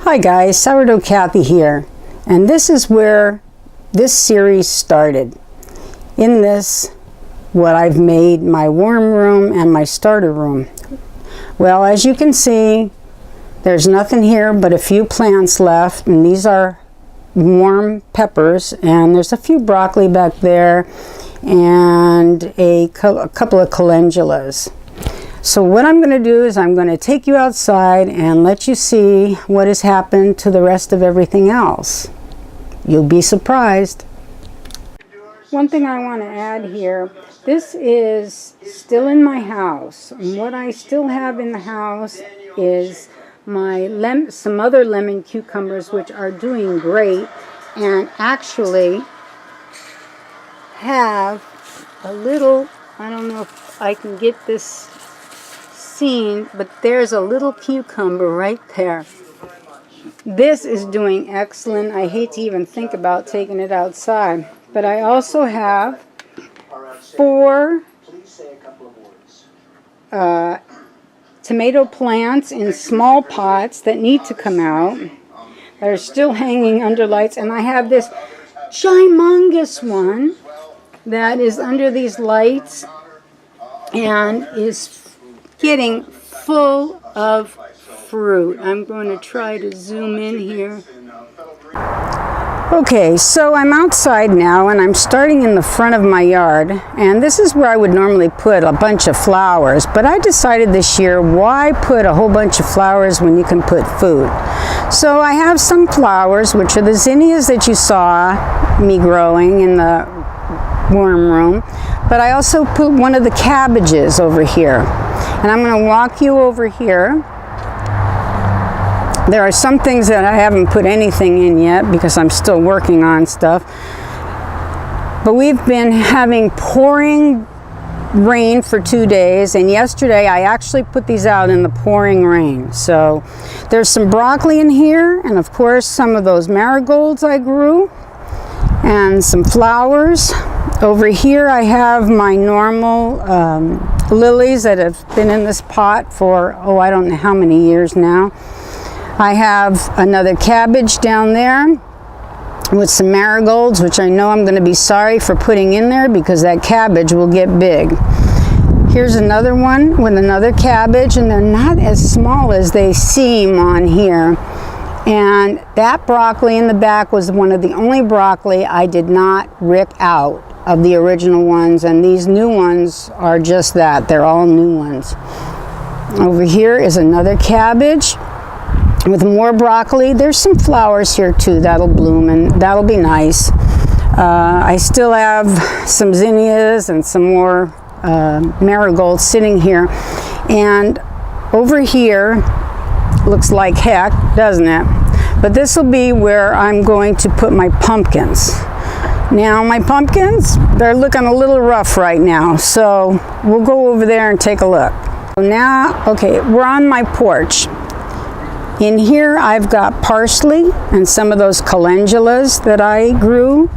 Hi guys, Sourdough Kathy here, and this is where this series started. In this, what I've made my warm room and my starter room. Well, as you can see, there's nothing here but a few plants left, and these are warm peppers, and there's a few broccoli back there and a couple of calendulas. So what I'm going to do is I'm going to take you outside and let you see what has happened to the rest of everything else. You'll be surprised. One thing I want to add here, this is still in my house. And what I still have in the house is my some other lemon cucumbers, which are doing great and actually have a little, I don't know if I can get this seen, but there's a little cucumber right there. This is doing excellent. I hate to even think about taking it outside. But I also have 4 tomato plants in small pots that need to come out. That are still hanging under lights. And I have this humongous one that is under these lights and is getting full of fruit. I'm going to try to zoom in here. Okay, so I'm outside now and I'm starting in the front of my yard, and this is where I would normally put a bunch of flowers, but I decided this year, why put a whole bunch of flowers when you can put food? So I have some flowers, which are the zinnias that you saw me growing in the warm room, but I also put one of the cabbages over here. And I'm going to walk you over here. There are some things that I haven't put anything in yet because I'm still working on stuff. But we've been having pouring rain for 2 days, and yesterday I actually put these out in the pouring rain. So there's some broccoli in here, and of course some of those marigolds I grew, and some flowers. Over here I have my normal lilies that have been in this pot for, I don't know how many years now. I have another cabbage down there with some marigolds, which I know I'm going to be sorry for putting in there because that cabbage will get big. Here's another one with another cabbage, and they're not as small as they seem on here. And that broccoli in the back was one of the only broccoli I did not rip out of the original ones, and these new ones are just that. They're all new ones. Over here is another cabbage with more broccoli. There's some flowers here too that'll bloom, and that'll be nice. I still have some zinnias and some more marigolds sitting here. And over here looks like heck, doesn't it? But this will be where I'm going to put my pumpkins. Now my pumpkins, they're looking a little rough right now, so we'll go over there and take a look. Now, okay, we're on my porch. In here I've got parsley and some of those calendulas that I grew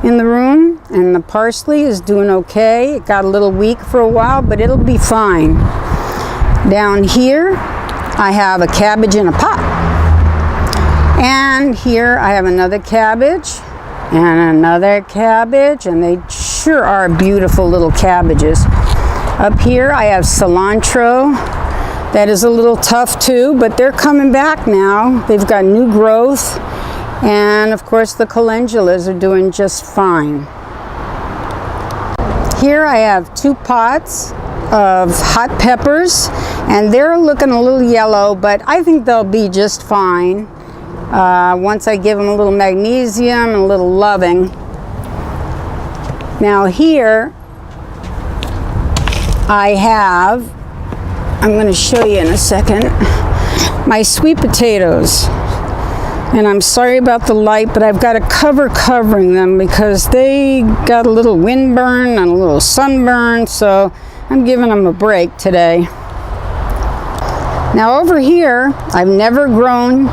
in the room, and the parsley is doing okay. It got a little weak for a while, but it'll be fine. Down here I have a cabbage in a pot. And here I have another cabbage. And another cabbage, and they sure are beautiful little cabbages. Up here I have cilantro. That is a little tough too, but they're coming back now. They've got new growth, and of course the calendulas are doing just fine. Here I have 2 pots of hot peppers, and they're looking a little yellow, but I think they'll be just fine. Once I give them a little magnesium and a little loving. Now here I have, I'm going to show you in a second, my sweet potatoes. And I'm sorry about the light, but I've got a cover covering them because they got a little windburn and a little sunburn, so I'm giving them a break today. Now over here, I've never grown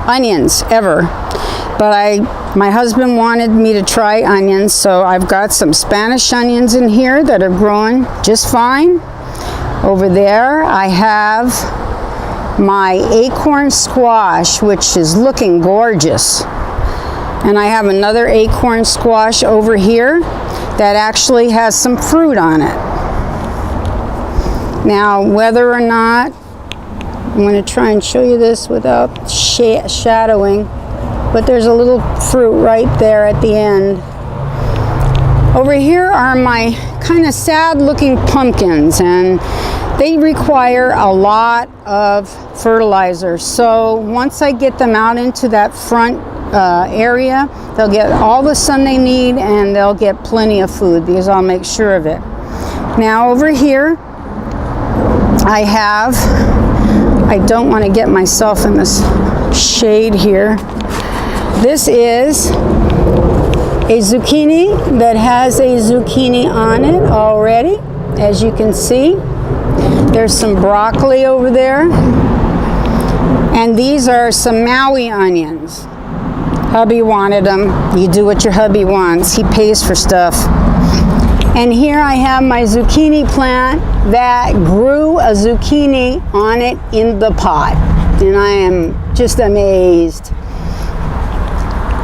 onions ever, but my husband wanted me to try onions, so I've got some Spanish onions in here that are growing just fine. Over there I have my acorn squash, which is looking gorgeous. And I have another acorn squash over here that actually has some fruit on it. Now, whether or not, I'm going to try and show you this without shadowing, but there's a little fruit right there at the end. Over here are my kind of sad looking pumpkins, and they require a lot of fertilizer. So once I get them out into that front area, they'll get all the sun they need, and they'll get plenty of food because I'll make sure of it. Now over here I don't want to get myself in this shade here. This is a zucchini that has a zucchini on it already, as you can see. There's some broccoli over there, and these are some Maui onions. Hubby wanted them. You do what your hubby wants. He pays for stuff. And here I have my zucchini plant that grew a zucchini on it in the pot, and I am just amazed.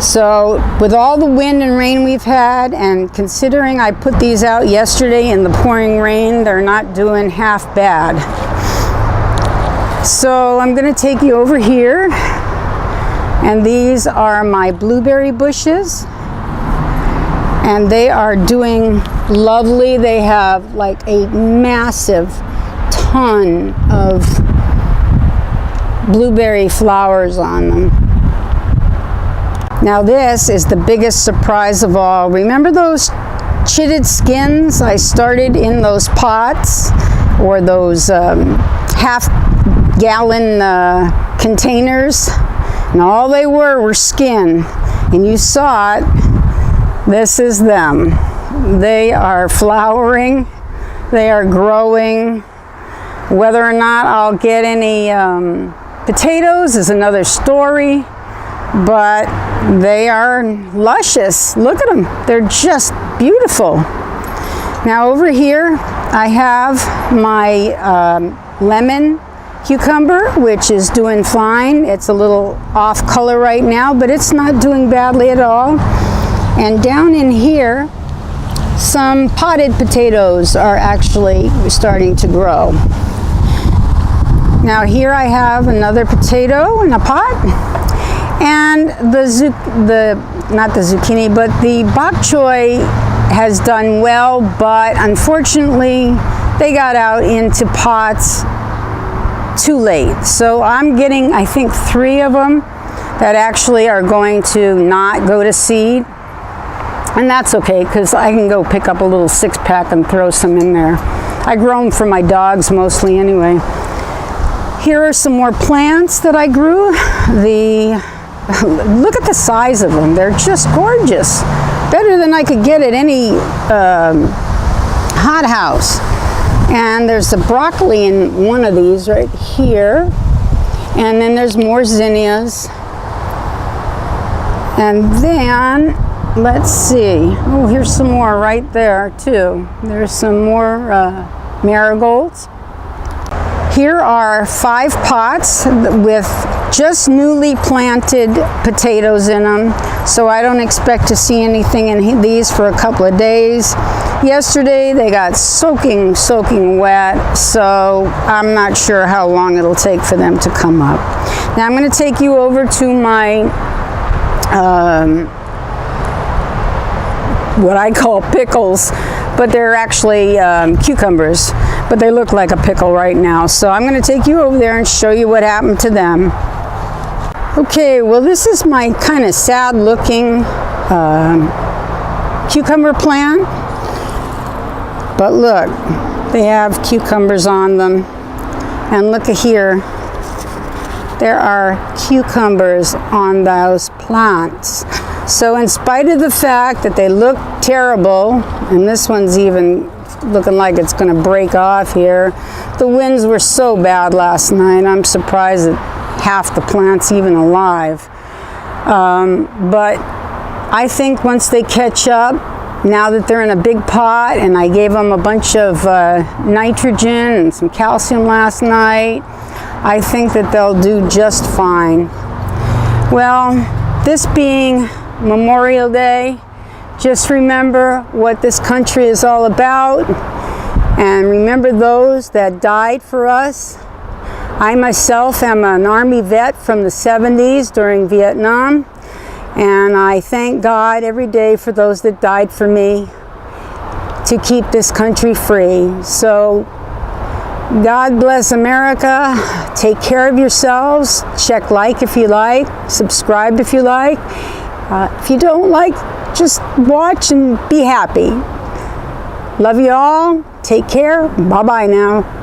So with all the wind and rain we've had, and considering I put these out yesterday in the pouring rain, they're not doing half bad. So I'm going to take you over here, and these are my blueberry bushes, and they are doing lovely. They have like a massive ton of blueberry flowers on them. Now this is the biggest surprise of all. Remember those chitted skins I started in those pots, or those half-gallon containers? And all they were skin. And you saw it. This is them. They are flowering. They are growing. Whether or not I'll get any potatoes is another story. But they are luscious. Look at them. They're just beautiful. Now over here I have my lemon cucumber, which is doing fine. It's a little off color right now, but it's not doing badly at all. And down in here, some potted potatoes are actually starting to grow. Now here I have another potato in a pot. And not the zucchini, but the bok choy has done well, but unfortunately they got out into pots too late. So I'm getting, I think, 3 of them that actually are going to not go to seed. And that's okay, because I can go pick up a little 6-pack and throw some in there. I grow them for my dogs mostly anyway. Here are some more plants that I grew. Look at the size of them. They're just gorgeous. Better than I could get at any hothouse. And there's the broccoli in one of these right here. And then there's more zinnias. And then, let's see. Oh, here's some more right there too. There's some more marigolds. Here are 5 pots with just newly planted potatoes in them, so I don't expect to see anything in these for a couple of days. Yesterday they got soaking wet, so I'm not sure how long it'll take for them to come up. Now I'm going to take you over to my what I call pickles, but they're actually cucumbers, but they look like a pickle right now. So I'm going to take you over there and show you what happened to them. Okay, well this is my kind of sad looking cucumber plant, but look, they have cucumbers on them, and look at here, there are cucumbers on those plants. So in spite of the fact that they look terrible, and this one's even looking like it's going to break off here, the winds were so bad last night, I'm surprised that half the plant's even alive. But I think once they catch up, now that they're in a big pot, and I gave them a bunch of nitrogen and some calcium last night, I think that they'll do just fine. Well, this being Memorial Day, just remember what this country is all about, and remember those that died for us. I myself am an Army vet from the 70s during Vietnam, and I thank God every day for those that died for me to keep this country free. So God bless America. Take care of yourselves. Check like if you like. Subscribe if you like. If you don't like, just watch and be happy. Love you all. Take care. Bye-bye now.